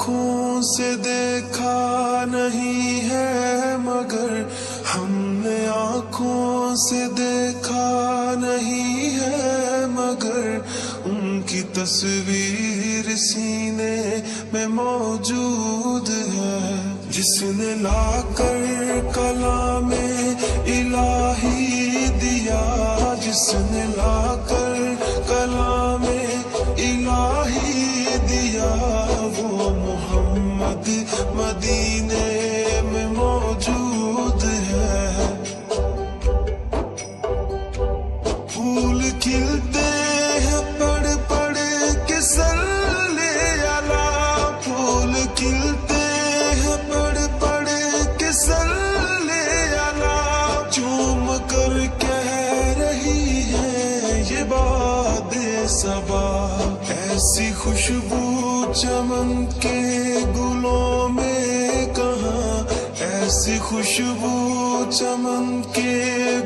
आँखों से देखा नहीं है मगर हमने आँखों से देखा नहीं है मगर उनकी तस्वीर सीने में मौजूद है। जिसने लाकर कलामे इलाही दिया, जिसने लाकर कलामे इलाही दिया, वो मोहम्मद मदीने में मौजूद है। फूल खिलते हैं पढ़ पढ़ के सल्ले अला, फूल खिलते हैं पढ़ पढ़ के सल्ले अला, चूम कर कह रही है ये बात सबा। ऐसी खुशबू चमन के गुलों में कहाँ, ऐसी खुशबू चमन के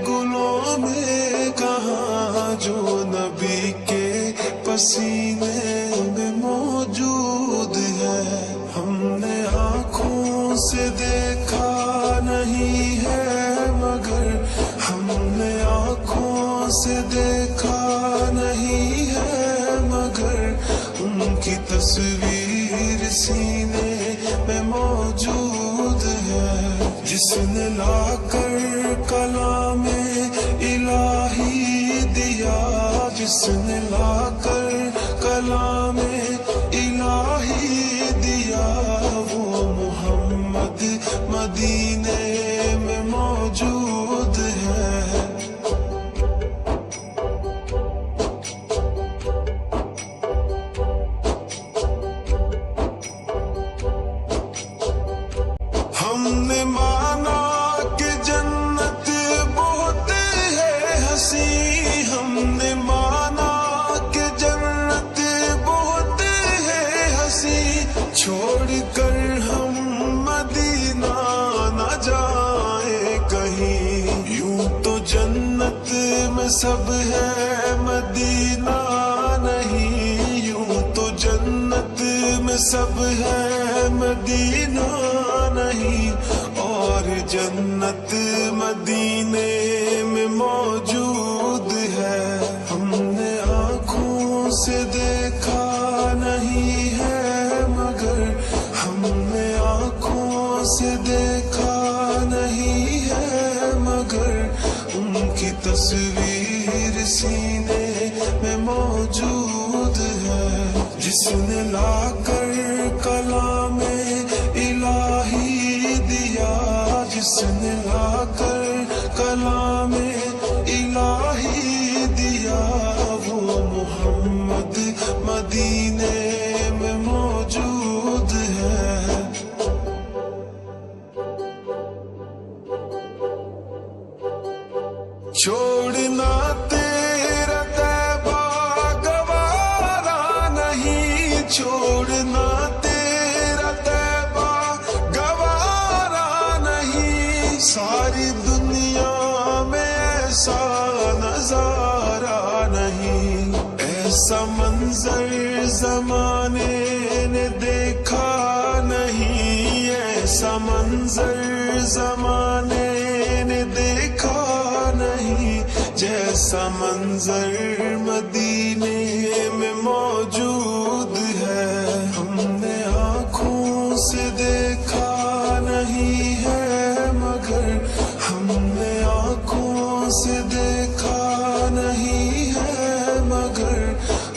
गुलों में कहाँ, जो नबी के पसीने में मौजूद है। हमने आँखों से देखा नहीं है मगर हमने आँखों से देखा नहीं है मगर उनकी तस्वीर सीने में मौजूद है। जिसने लाकर कलामे इलाही दिया, जिसने लाकर कलामे इलाही दिया, वो मोहम्मद मदीने में मौजूद है। हमने माना कि जन्नत बहुत है हंसी, हमने माना कि जन्नत बहुत है हंसी, छोड़ कर हम मदीना न जाए कहीं। यूं तो जन्नत में सब है मदीना नहीं, यूं तो जन्नत में सब है मदीना नहीं, और जन्नत मदीने में मौजूद है। हमने आँखों से देखा नहीं है मगर हमने आँखों से देखा नहीं है मगर उनकी तस्वीर सीने में मौजूद है। जिसने लाकर कलामे इलाही दिया, जिसने लाकर कलामे इलाही दिया, वो मोहम्मद मदीने में मौजूद है। छोड़ना तेरा तैबा गवारा नहीं, छोड़ना तेरा तैबा गवारा नहीं, सारी दुनिया में ऐसा नजारा नहीं। ऐसा मंजर जमाने ने देखा नहीं, ऐसा मंजर जमाने ने देखा नहीं, जैसा मंजर मदीने में मौजूद है। हमने आँखों से देखा नहीं है मगर हमने आँखों से देखा नहीं है मगर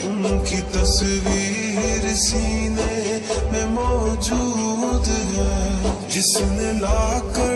उनकी तस्वीर सीने में मौजूद है। जिसने लाकर